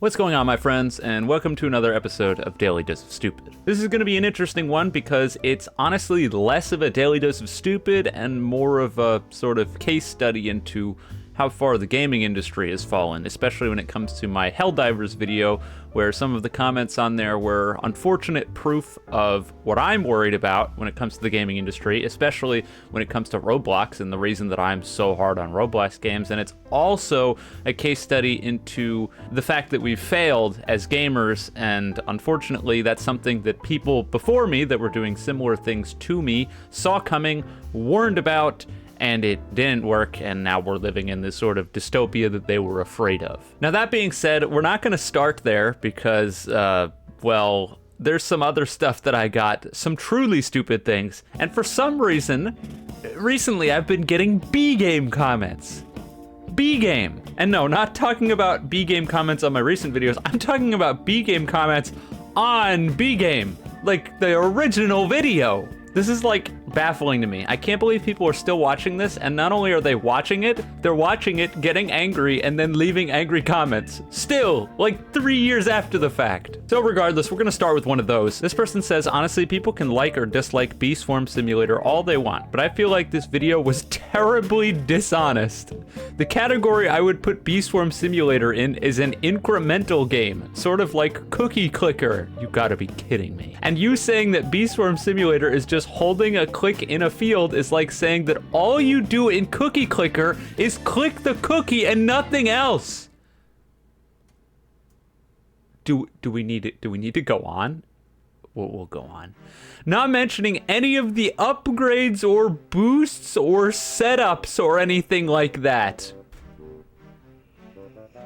What's going on, my friends, and welcome to another episode of Daily Dose of Stupid. This is going to be an interesting one because it's honestly less of a Daily Dose of Stupid and more of a sort of case study into how far the gaming industry has fallen, especially when it comes to my Helldivers video, where some of the comments on there were unfortunate proof of what I'm worried about when it comes to the gaming industry, especially when it comes to Roblox and the reason that I'm so hard on Roblox games. And it's also a case study into the fact that we've failed as gamers, and unfortunately that's something that people before me that were doing similar things to me saw coming, warned about, and it didn't work, and now we're living in this sort of dystopia that they were afraid of. Now, that being said, we're not going to start there because, well, there's some other stuff that I got, some truly stupid things, and for some reason, recently I've been getting B-game comments. B-game. And no, not talking about B-game comments on my recent videos, I'm talking about B-game comments on B-game, like the original video. This is like baffling to me. I can't believe people are still watching this, and not only are they watching it, they're watching it, getting angry, and then leaving angry comments. Still, like 3 years after the fact. So regardless, we're gonna start with one of those. This person says, honestly, people can like or dislike Bee Swarm Simulator all they want, but I feel like this video was terribly dishonest. The category I would put Bee Swarm Simulator in is an incremental game, sort of like Cookie Clicker. You gotta be kidding me. And you saying that Bee Swarm Simulator is just holding a click in a field is like saying that all you do in Cookie Clicker is click the cookie and nothing else. Do we need it? Do we need to go on? We'll go on. Not mentioning any of the upgrades or boosts or setups or anything like that.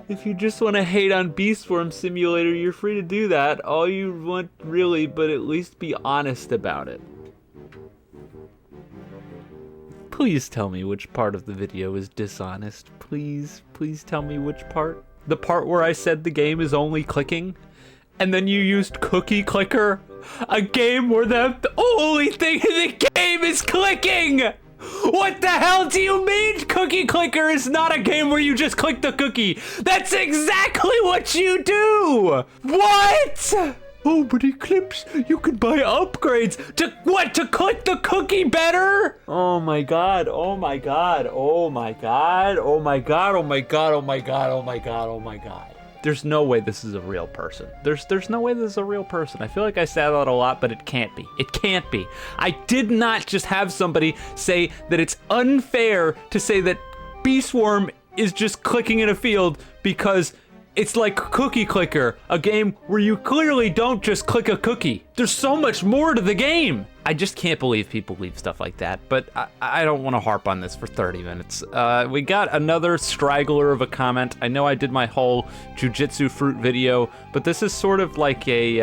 If you just want to hate on Bee Swarm Simulator, you're free to do that all you want, really, but at least be honest about it. Please tell me which part of the video is dishonest. Please tell me which part. The part where I said the game is only clicking, and then you used Cookie Clicker, a game where the only thing in the game is clicking! What the hell do you mean Cookie Clicker is not a game where you just click the cookie? That's exactly what you do! What? Oh, but Eclipse, you could buy upgrades to what? To click the cookie better? Oh my god, oh my god, oh my god, oh my god, oh my god, oh my god, oh my god, oh my god. There's no way this is a real person. There's no way this is a real person. I feel like I say that a lot, but it can't be. It can't be. I did not just have somebody say that it's unfair to say that Bee Swarm is just clicking in a field because it's like Cookie Clicker, a game where you clearly don't just click a cookie. There's so much more to the game. I just can't believe people leave stuff like that, but I don't want to harp on this for 30 minutes. We got another straggler of a comment. I know I did my whole jujitsu fruit video, but this is sort of like a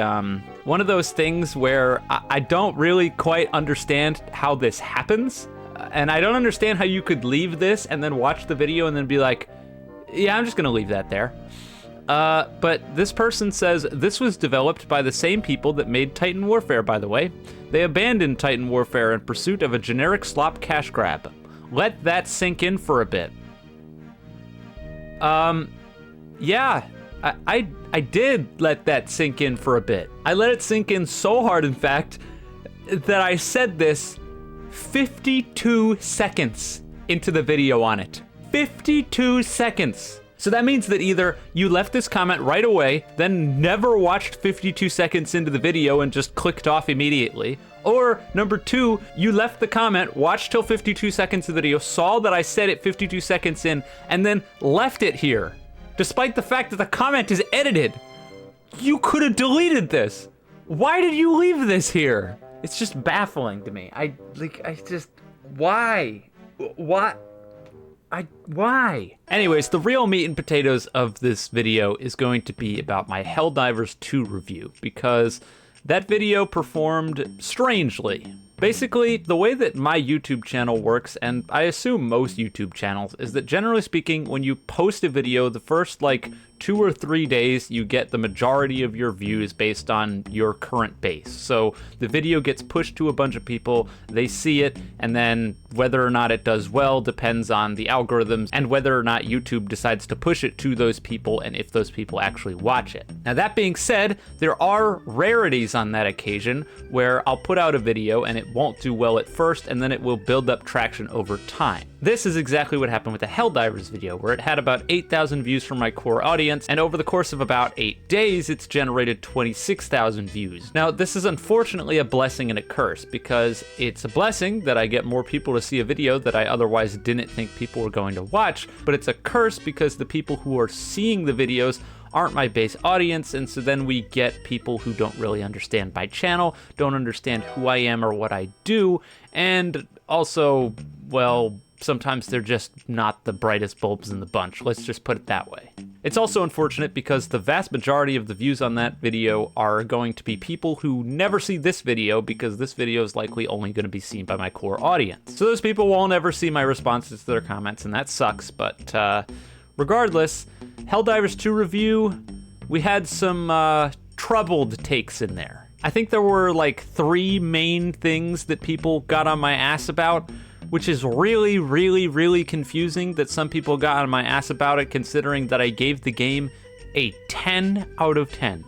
one of those things where I don't really quite understand how this happens, and I don't understand how you could leave this and then watch the video and then be like, yeah, I'm just gonna leave that there. But this person says, this was developed by the same people that made Titan Warfare, by the way. They abandoned Titan Warfare in pursuit of a generic slop cash grab. Let that sink in for a bit. Yeah, I did let that sink in for a bit. I let it sink in so hard, in fact, that I said this 52 seconds into the video on it. 52 seconds. So that means that either you left this comment right away, then never watched 52 seconds into the video and just clicked off immediately, or number two, you left the comment, watched till 52 seconds of the video, saw that I said it 52 seconds in, and then left it here, despite the fact that the comment is edited. You could have deleted this. Why did you leave this here? It's just baffling to me. Why? What? Why? Anyways, the real meat and potatoes of this video is going to be about my Helldivers 2 review, because that video performed strangely. Basically, the way that my YouTube channel works, and I assume most YouTube channels, is that generally speaking, when you post a video, the first like 2 or 3 days, you get the majority of your views based on your current base. So the video gets pushed to a bunch of people, they see it, and then whether or not it does well depends on the algorithms and whether or not YouTube decides to push it to those people and if those people actually watch it. Now that being said, there are rarities on that occasion where I'll put out a video and it won't do well at first and then it will build up traction over time. This is exactly what happened with the Helldivers video, where it had about 8,000 views from my core audience, and over the course of about 8 days, it's generated 26,000 views. Now, this is unfortunately a blessing and a curse, because it's a blessing that I get more people to see a video that I otherwise didn't think people were going to watch, but it's a curse because the people who are seeing the videos aren't my base audience, and so then we get people who don't really understand my channel, don't understand who I am or what I do, and also, well, sometimes they're just not the brightest bulbs in the bunch. Let's just put it that way. It's also unfortunate because the vast majority of the views on that video are going to be people who never see this video, because this video is likely only going to be seen by my core audience. So those people will never see my responses to their comments, and that sucks, but regardless, Helldivers 2 review, we had some troubled takes in there. I think there were like 3 main things that people got on my ass about, which is really, really, really confusing that some people got on my ass about it, considering that I gave the game a 10 out of 10.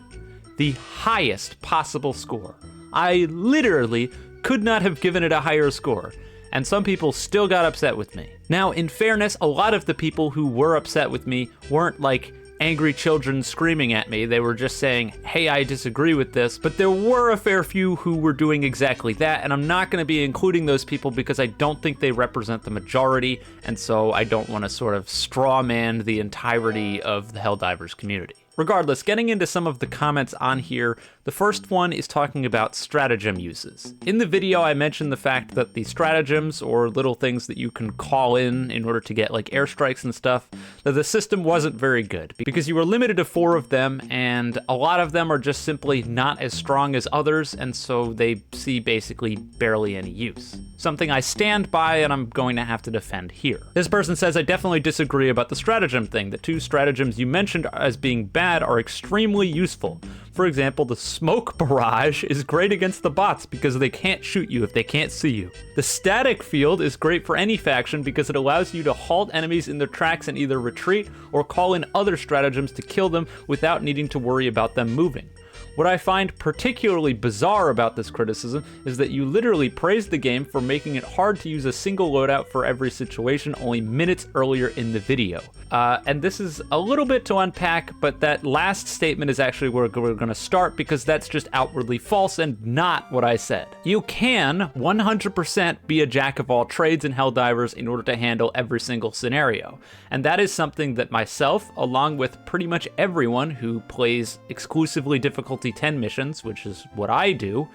The highest possible score. I literally could not have given it a higher score, and some people still got upset with me. Now, in fairness, a lot of the people who were upset with me weren't like angry children screaming at me. They were just saying, hey, I disagree with this. But there were a fair few who were doing exactly that, and I'm not going to be including those people because I don't think they represent the majority, and so I don't want to sort of straw man the entirety of the Helldivers community. Regardless, getting into some of the comments on here, the first one is talking about stratagem uses. In the video, I mentioned the fact that the stratagems, or little things that you can call in order to get like airstrikes and stuff, that the system wasn't very good because you were limited to 4 of them, and a lot of them are just simply not as strong as others, and so they see basically barely any use. Something I stand by and I'm going to have to defend here. This person says, I definitely disagree about the stratagem thing. The 2 stratagems you mentioned as being bad are extremely useful. For example, the smoke barrage is great against the bots because they can't shoot you if they can't see you. The static field is great for any faction because it allows you to halt enemies in their tracks and either retreat or call in other stratagems to kill them without needing to worry about them moving. What I find particularly bizarre about this criticism is that you literally praised the game for making it hard to use a single loadout for every situation only minutes earlier in the video. And this is a little bit to unpack, but that last statement is actually where we're going to start because that's just outwardly false and not what I said. You can 100% be a jack of all trades in Helldivers in order to handle every single scenario. And that is something that myself, along with pretty much everyone who plays exclusively difficulty 10 missions, which is what I do,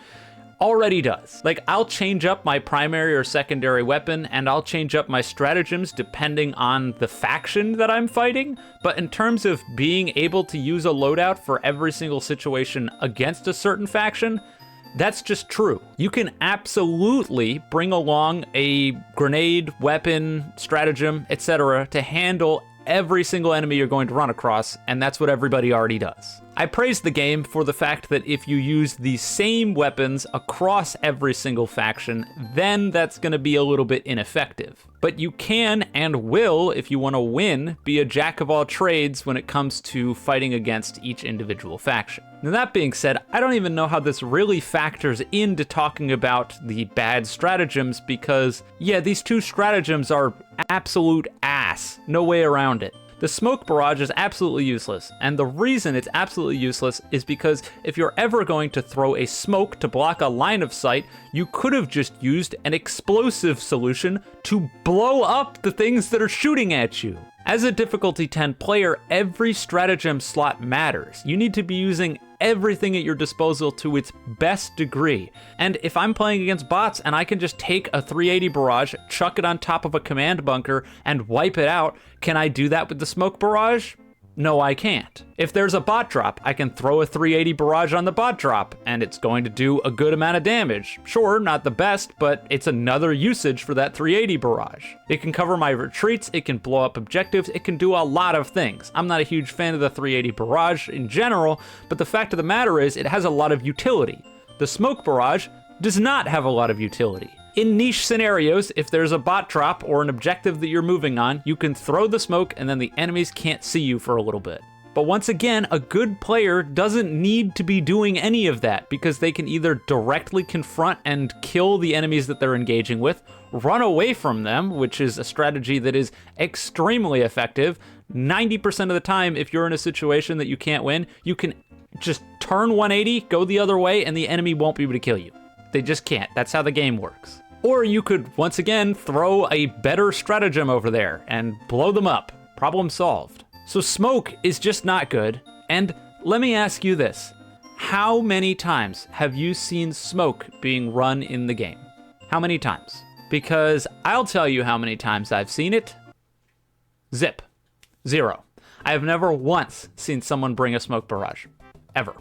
already does. Like, I'll change up my primary or secondary weapon, and I'll change up my stratagems depending on the faction that I'm fighting, but in terms of being able to use a loadout for every single situation against a certain faction, that's just true. You can absolutely bring along a grenade, weapon, stratagem, etc. to handle every single enemy you're going to run across, and that's what everybody already does. I praise the game for the fact that if you use the same weapons across every single faction, then that's going to be a little bit ineffective. But you can and will, if you want to win, be a jack of all trades when it comes to fighting against each individual faction. Now that being said, I don't even know how this really factors into talking about the bad stratagems because, yeah, these 2 stratagems are absolute ass. No way around it. The smoke barrage is absolutely useless, and the reason it's absolutely useless is because if you're ever going to throw a smoke to block a line of sight, you could have just used an explosive solution to blow up the things that are shooting at you. As a difficulty 10 player, every stratagem slot matters. You need to be using everything at your disposal to its best degree. And if I'm playing against bots and I can just take a 380 barrage, chuck it on top of a command bunker, and wipe it out, can I do that with the smoke barrage? No, I can't. If there's a bot drop, I can throw a 380 barrage on the bot drop, and it's going to do a good amount of damage. Sure, not the best, but it's another usage for that 380 barrage. It can cover my retreats, it can blow up objectives, it can do a lot of things. I'm not a huge fan of the 380 barrage in general, but the fact of the matter is it has a lot of utility. The smoke barrage does not have a lot of utility. In niche scenarios, if there's a bot drop or an objective that you're moving on, you can throw the smoke and then the enemies can't see you for a little bit. But once again, a good player doesn't need to be doing any of that because they can either directly confront and kill the enemies that they're engaging with, run away from them, which is a strategy that is extremely effective. 90% of the time, if you're in a situation that you can't win, you can just turn 180, go the other way, and the enemy won't be able to kill you. They just can't. That's how the game works. Or you could, once again, throw a better stratagem over there and blow them up. Problem solved. So smoke is just not good. And let me ask you this. How many times have you seen smoke being run in the game? How many times? Because I'll tell you how many times I've seen it. Zip. 0. I have never once seen someone bring a smoke barrage. Ever.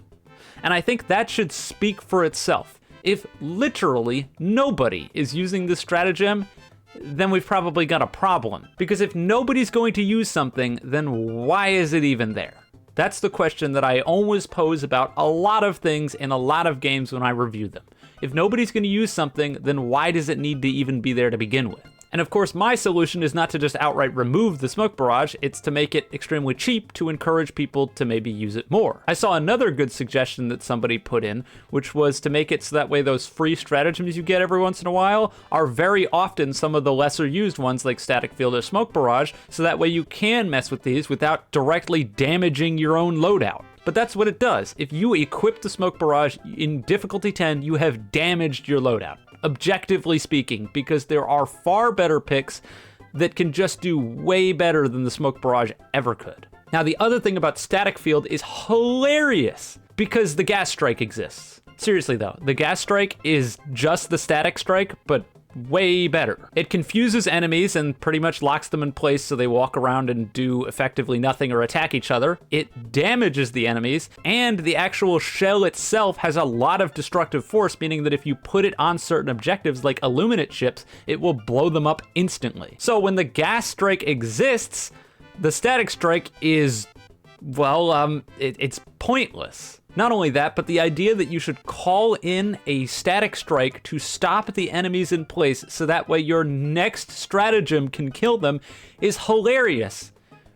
And I think that should speak for itself. If literally nobody is using this stratagem, then we've probably got a problem. Because if nobody's going to use something, then why is it even there? That's the question that I always pose about a lot of things in a lot of games when I review them. If nobody's going to use something, then why does it need to even be there to begin with? And of course, my solution is not to just outright remove the smoke barrage, it's to make it extremely cheap to encourage people to maybe use it more. I saw another good suggestion that somebody put in, which was to make it so that way those free stratagems you get every once in a while are very often some of the lesser used ones like static field or smoke barrage, so that way you can mess with these without directly damaging your own loadout. But that's what it does. If you equip the smoke barrage in difficulty 10, you have damaged your loadout. Objectively speaking, because there are far better picks that can just do way better than the smoke barrage ever could. Now, the other thing about static field is hilarious because the gas strike exists. Seriously though, the gas strike is just the static strike, but way better. It confuses enemies and pretty much locks them in place so they walk around and do effectively nothing or attack each other. It damages the enemies, and the actual shell itself has a lot of destructive force, meaning that if you put it on certain objectives like illuminate ships, it will blow them up instantly. So when the gas strike exists, the static strike is, well, it's pointless. Not only that, but the idea that you should call in a static strike to stop the enemies in place so that way your next stratagem can kill them is hilarious.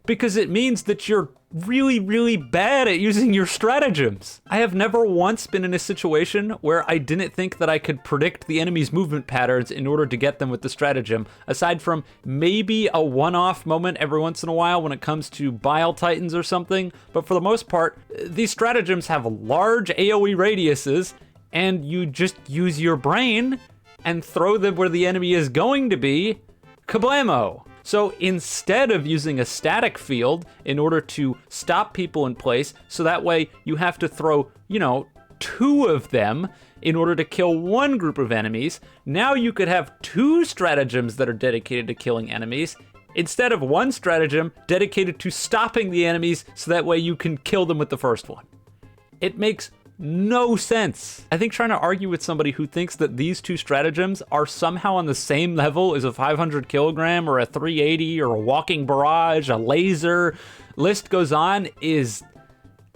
Because it means that you're really, really bad at using your stratagems. I have never once been in a situation where I didn't think that I could predict the enemy's movement patterns in order to get them with the stratagem, aside from maybe a one-off moment every once in a while when it comes to Bile Titans or something. But for the most part, these stratagems have large AoE radiuses, and you just use your brain and throw them where the enemy is going to be. Kablamo! So instead of using a static field in order to stop people in place, so that way you have to throw, 2 of them in order to kill one group of enemies, now you could have 2 stratagems that are dedicated to killing enemies, instead of 1 stratagem dedicated to stopping the enemies so that way you can kill them with the first one. It makes no sense. I think trying to argue with somebody who thinks that these 2 stratagems are somehow on the same level as a 500 kilogram or a 380 or a walking barrage, a laser, list goes on, is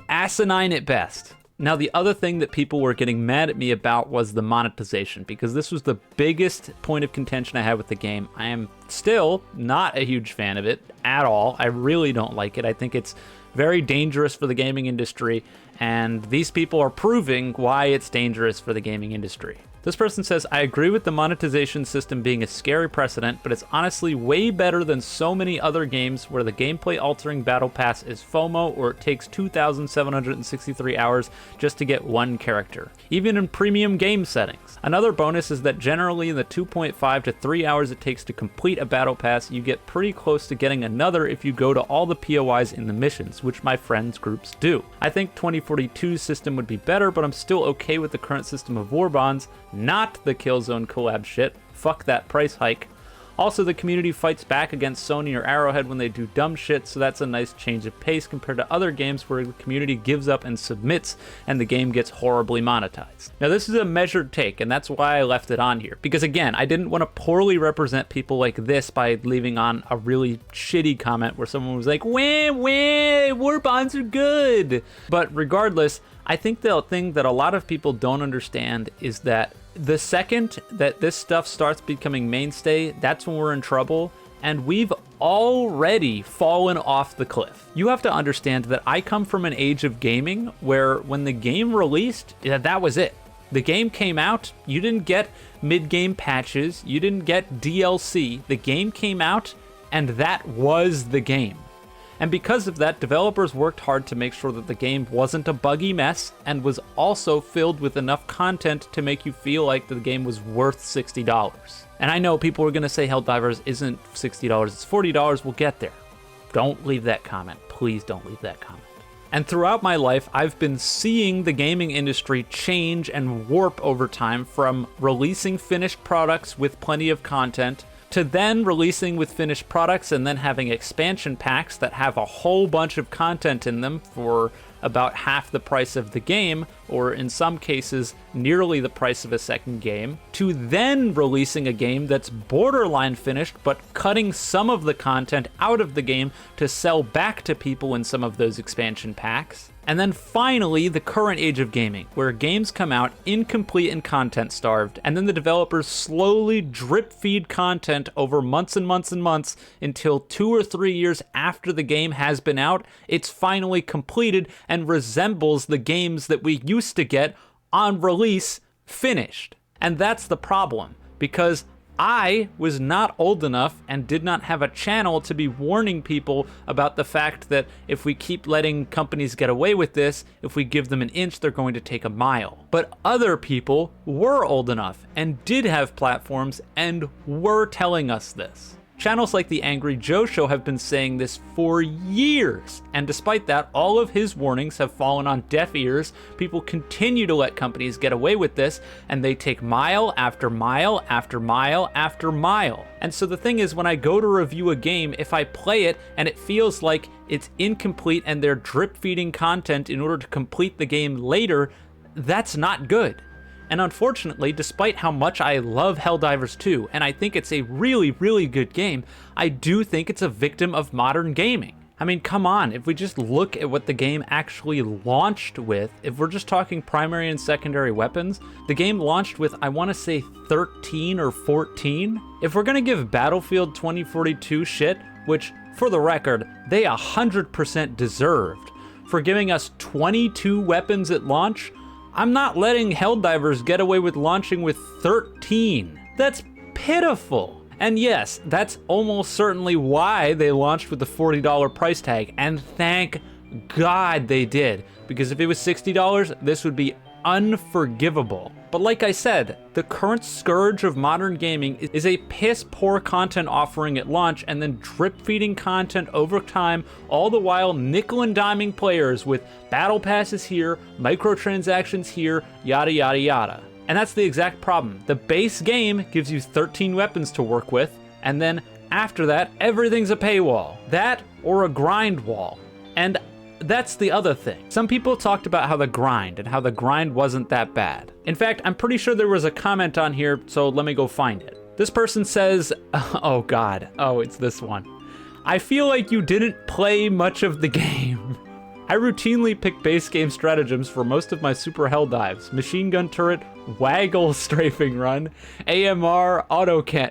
asinine at best. Now, the other thing that people were getting mad at me about was the monetization, because this was the biggest point of contention I had with the game. I am still not a huge fan of it at all. I really don't like it. I think it's very dangerous for the gaming industry, and these people are proving why it's dangerous for the gaming industry. This person says, I agree with the monetization system being a scary precedent, but it's honestly way better than so many other games where the gameplay altering battle pass is FOMO or it takes 2,763 hours just to get one character, even in premium game settings. Another bonus is that generally in the 2.5 to 3 hours it takes to complete a battle pass, you get pretty close to getting another if you go to all the POIs in the missions, which my friends groups do. I think 2042's system would be better, but I'm still okay with the current system of war bonds, not the Killzone collab shit. Fuck that price hike. Also, the community fights back against Sony or Arrowhead when they do dumb shit, so that's a nice change of pace compared to other games where the community gives up and submits and the game gets horribly monetized. Now, this is a measured take, and that's why I left it on here, because again, I didn't want to poorly represent people like this by leaving on a really shitty comment where someone was like, wah, war bonds are good. But regardless, I think the thing that a lot of people don't understand is that the second that this stuff starts becoming mainstay, that's when we're in trouble, and we've already fallen off the cliff. You have to understand that I come from an age of gaming where when the game released, that was it. The game came out, you didn't get mid-game patches, you didn't get DLC, the game came out, and that was the game. And because of that, developers worked hard to make sure that the game wasn't a buggy mess and was also filled with enough content to make you feel like the game was worth $60. And I know people are going to say Helldivers isn't $60, it's $40, we'll get there. Don't leave that comment. Please don't leave that comment. And throughout my life, I've been seeing the gaming industry change and warp over time from releasing finished products with plenty of content to then releasing with finished products and then having expansion packs that have a whole bunch of content in them for about half the price of the game, or in some cases, nearly the price of a second game, to then releasing a game that's borderline finished, but cutting some of the content out of the game to sell back to people in some of those expansion packs. And then finally, the current age of gaming, where games come out incomplete and content starved, and then the developers slowly drip feed content over months and months and months until 2 or 3 years after the game has been out, it's finally completed and resembles the games that we used to get on release finished. And that's the problem, because I was not old enough and did not have a channel to be warning people about the fact that if we keep letting companies get away with this, if we give them an inch, they're going to take a mile. But other people were old enough and did have platforms and were telling us this. Channels like The Angry Joe Show have been saying this for years, and despite that, all of his warnings have fallen on deaf ears. People continue to let companies get away with this, and they take mile after mile after mile after mile. And so the thing is, when I go to review a game, if I play it and it feels like it's incomplete and they're drip feeding content in order to complete the game later, that's not good. And unfortunately, despite how much I love Helldivers 2, and I think it's a really, really good game, I do think it's a victim of modern gaming. I mean, come on, if we just look at what the game actually launched with, if we're just talking primary and secondary weapons, the game launched with, I want to say 13 or 14? If we're going to give Battlefield 2042 shit, which, for the record, they 100% deserved, for giving us 22 weapons at launch, I'm not letting Helldivers get away with launching with 13. That's pitiful. And yes, that's almost certainly why they launched with the $40 price tag, and thank God they did, because if it was $60, this would be unforgivable. But like I said, the current scourge of modern gaming is a piss-poor content offering at launch and then drip-feeding content over time, all the while nickel and diming players with battle passes here, microtransactions here, yada yada yada. And that's the exact problem. The base game gives you 13 weapons to work with, and then after that, everything's a paywall. That or a grind wall. And that's the other thing. Some people talked about how the grind wasn't that bad. In fact, I'm pretty sure there was a comment on here, so let me go find it. This person says, oh God, oh, it's this one. I feel like you didn't play much of the game. I routinely pick base game stratagems for most of my super hell dives. Machine gun turret, waggle strafing run, AMR autocannon?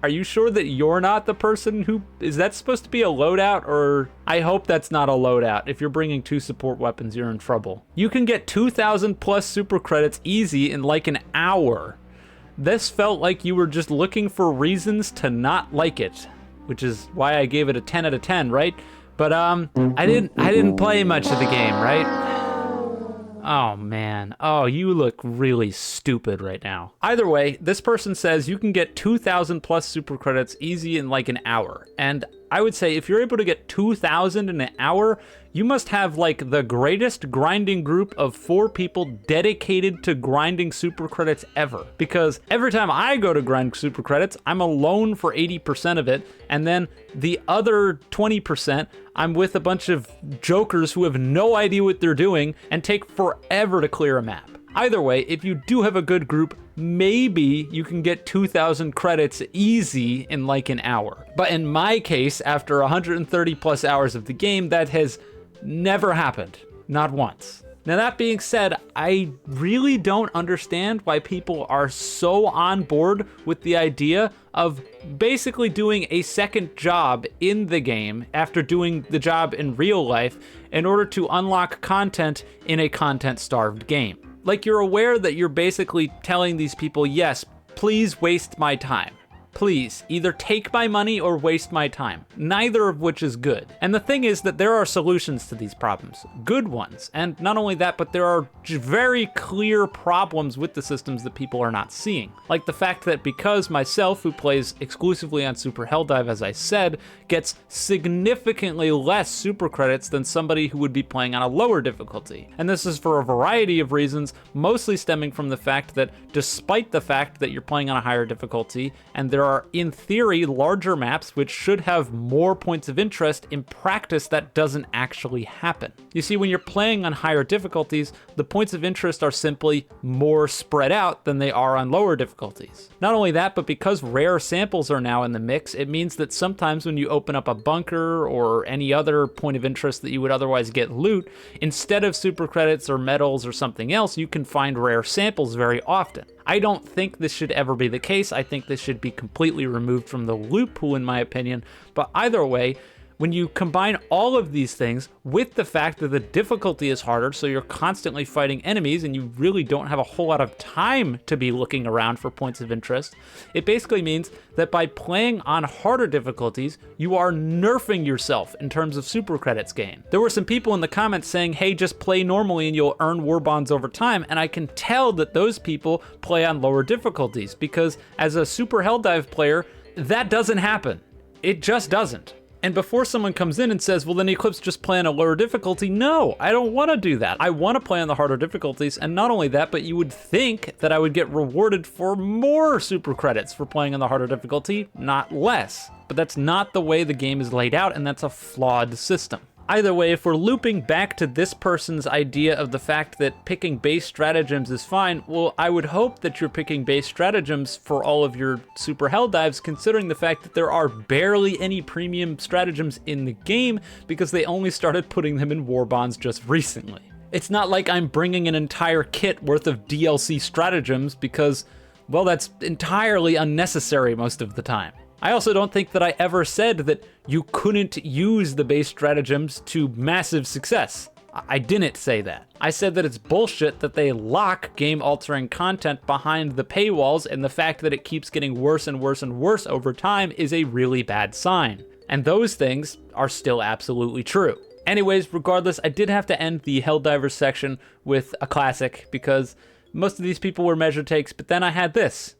Are you sure that you're not the person who... Is that supposed to be a loadout, or... I hope that's not a loadout. If you're bringing 2 support weapons, you're in trouble. You can get 2,000 plus super credits easy in like an hour. This felt like you were just looking for reasons to not like it, which is why I gave it a 10 out of 10, right? But I didn't play much of the game, right? Oh man, oh, you look really stupid right now. Either way, this person says you can get 2,000 plus super credits easy in like an hour. And I would say if you're able to get 2,000 in an hour, you must have like the greatest grinding group of 4 people dedicated to grinding super credits ever. Because every time I go to grind super credits, I'm alone for 80% of it, and then the other 20%, I'm with a bunch of jokers who have no idea what they're doing and take forever to clear a map. Either way, if you do have a good group, maybe you can get 2,000 credits easy in like an hour. But in my case, after 130 plus hours of the game, that has never happened. Not once. Now that being said, I really don't understand why people are so on board with the idea of basically doing a second job in the game after doing the job in real life in order to unlock content in a content-starved game. Like, you're aware that you're basically telling these people, yes, please waste my time. Please, either take my money or waste my time, neither of which is good. And the thing is that there are solutions to these problems, good ones. And not only that, but there are very clear problems with the systems that people are not seeing. Like the fact that because myself, who plays exclusively on Super Helldive, as I said, gets significantly less super credits than somebody who would be playing on a lower difficulty. And this is for a variety of reasons, mostly stemming from the fact that despite the fact that you're playing on a higher difficulty, and there are, in theory, larger maps which should have more points of interest, in practice that doesn't actually happen. You see, when you're playing on higher difficulties, the points of interest are simply more spread out than they are on lower difficulties. Not only that, but because rare samples are now in the mix, it means that sometimes when you open up a bunker or any other point of interest that you would otherwise get loot, instead of super credits or medals or something else, you can find rare samples very often. I don't think this should ever be the case. I think this should be completely removed from the loot pool, in my opinion. But either way, when you combine all of these things with the fact that the difficulty is harder, so you're constantly fighting enemies and you really don't have a whole lot of time to be looking around for points of interest, it basically means that by playing on harder difficulties, you are nerfing yourself in terms of super credits gain. There were some people in the comments saying, hey, just play normally and you'll earn war bonds over time, and I can tell that those people play on lower difficulties, because as a Super Helldive player, that doesn't happen. It just doesn't. And before someone comes in and says, well, then Eclipse just play on a lower difficulty, no, I don't want to do that. I want to play on the harder difficulties, and not only that, but you would think that I would get rewarded for more super credits for playing on the harder difficulty, not less. But that's not the way the game is laid out, and that's a flawed system. Either way, if we're looping back to this person's idea of the fact that picking base stratagems is fine, well, I would hope that you're picking base stratagems for all of your Super Helldives, considering the fact that there are barely any premium stratagems in the game because they only started putting them in war bonds just recently. It's not like I'm bringing an entire kit worth of DLC stratagems because, well, that's entirely unnecessary most of the time. I also don't think that I ever said that you couldn't use the base stratagems to massive success. I didn't say that. I said that it's bullshit that they lock game-altering content behind the paywalls, and the fact that it keeps getting worse and worse and worse over time is a really bad sign. And those things are still absolutely true. Anyways, regardless, I did have to end the Helldivers section with a classic, because most of these people were measure takes, but then I had this.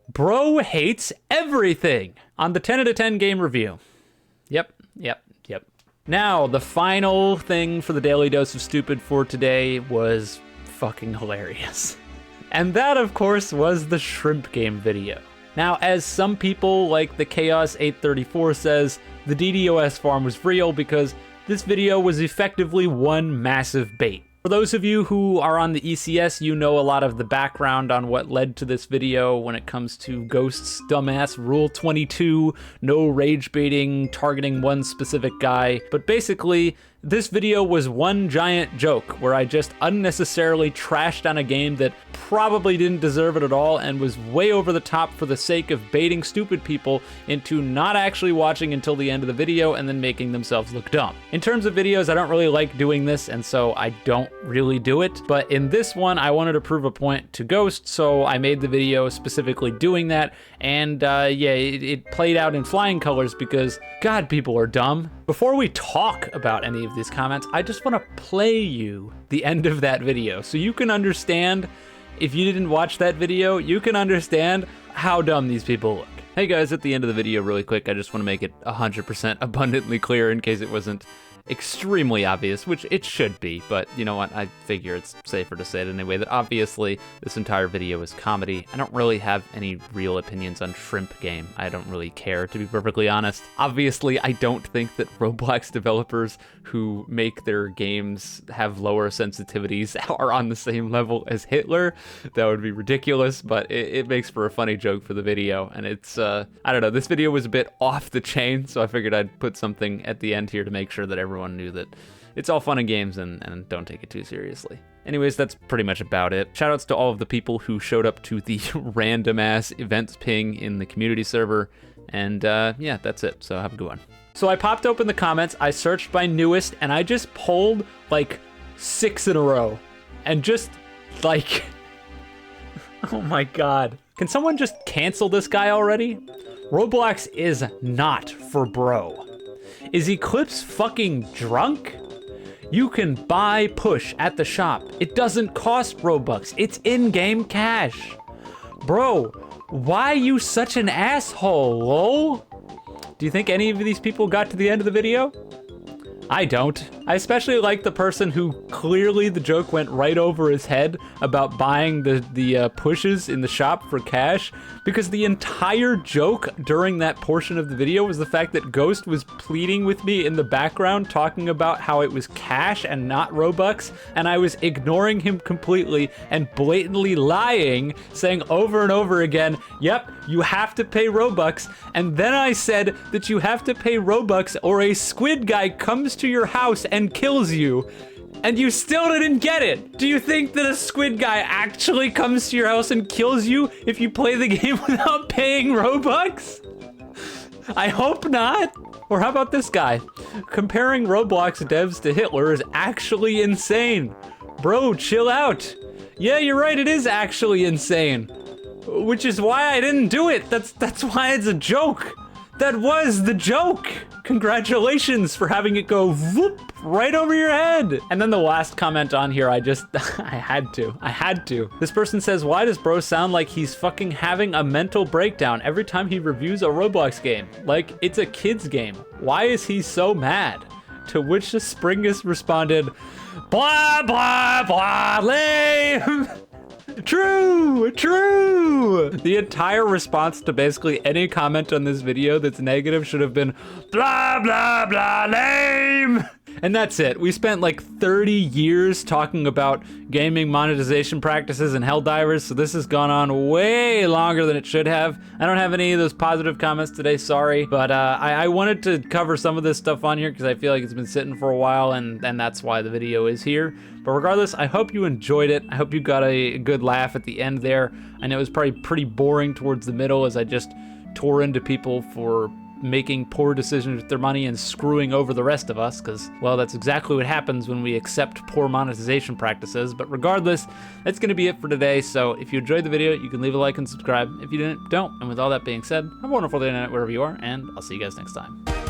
Bro hates everything on the 10 out of 10 game review. Yep. Now, the final thing for the Daily Dose of Stupid for today was fucking hilarious. And that, of course, was the shrimp game video. Now, as some people like the Chaos 834 says, the DDOS farm was real because this video was effectively one massive bait. For those of you who are on the ECS, you know a lot of the background on what led to this video when it comes to Ghost's dumbass Rule 22, no rage baiting, targeting one specific guy. But basically, this video was one giant joke where I just unnecessarily trashed on a game that probably didn't deserve it at all and was way over the top for the sake of baiting stupid people into not actually watching until the end of the video and then making themselves look dumb. In terms of videos, I don't really like doing this, and so I don't really do it. But in this one, I wanted to prove a point to Ghost, so I made the video specifically doing that. And it played out in flying colors because, God, people are dumb. Before we talk about any of these comments, I just want to play you the end of that video so you can understand. If you didn't watch that video, you can understand how dumb these people look. Hey guys, at the end of the video really quick, I just want to make it 100% abundantly clear in case it wasn't extremely obvious, which it should be, but you know what, I figure it's safer to say it anyway, that obviously this entire video is comedy. I don't really have any real opinions on Shrimp Game. I don't really care, to be perfectly honest. Obviously, I don't think that Roblox developers who make their games have lower sensitivities are on the same level as Hitler. That would be ridiculous, but it makes for a funny joke for the video, and it's, I don't know, this video was a bit off the chain, so I figured I'd put something at the end here to make sure that everyone knew that it's all fun and games and don't take it too seriously. Anyways, that's pretty much about it. Shoutouts to all of the people who showed up to the random ass events ping in the community server. And yeah, that's it. So have a good one. So I popped open the comments, I searched by newest, and I just pulled like 6 in a row. And just like, oh my God. Can someone just cancel this guy already? Roblox is not for bro. Is Eclipse fucking drunk? You can buy push at the shop. It doesn't cost Robux. It's in-game cash. Bro, why you such an asshole, lol? Do you think any of these people got to the end of the video? I don't. I especially like the person who clearly the joke went right over his head about buying the pushes in the shop for cash, because the entire joke during that portion of the video was the fact that Ghost was pleading with me in the background talking about how it was cash and not Robux, and I was ignoring him completely and blatantly lying, saying over and over again, yep, you have to pay Robux, and then I said that you have to pay Robux or a squid guy comes to your house and kills you, and you still didn't get it. Do you think that a squid guy actually comes to your house and kills you if you play the game without paying Robux? I hope not. Or how about this guy? Comparing Roblox devs to Hitler is actually insane. Bro, chill out. Yeah, you're right, it is actually insane. Which is why I didn't do it. That's why it's a joke. That was the joke. Congratulations for having it go whoop right over your head. And then the last comment on here, I had to. This person says, why does bro sound like he's fucking having a mental breakdown every time he reviews a Roblox game? Like, it's a kid's game. Why is he so mad? To which the Springus responded, blah, blah, blah, lame. True. The entire response to basically any comment on this video that's negative should have been blah, blah, blah, lame. And that's it. We spent like 30 years talking about gaming monetization practices and Helldivers, so this has gone on way longer than it should have. I don't have any of those positive comments today, sorry, but I wanted to cover some of this stuff on here because I feel like it's been sitting for a while, and that's why the video is here. But regardless, I hope you enjoyed it. I hope you got a good laugh at the end there. I know it was probably pretty boring towards the middle as I just tore into people for making poor decisions with their money and screwing over the rest of us, because, well, that's exactly what happens when we accept poor monetization practices. But regardless, that's going to be it for today. So if you enjoyed the video, you can leave a like and subscribe. If you didn't, don't. And with all that being said, have a wonderful day or night wherever you are, and I'll see you guys next time.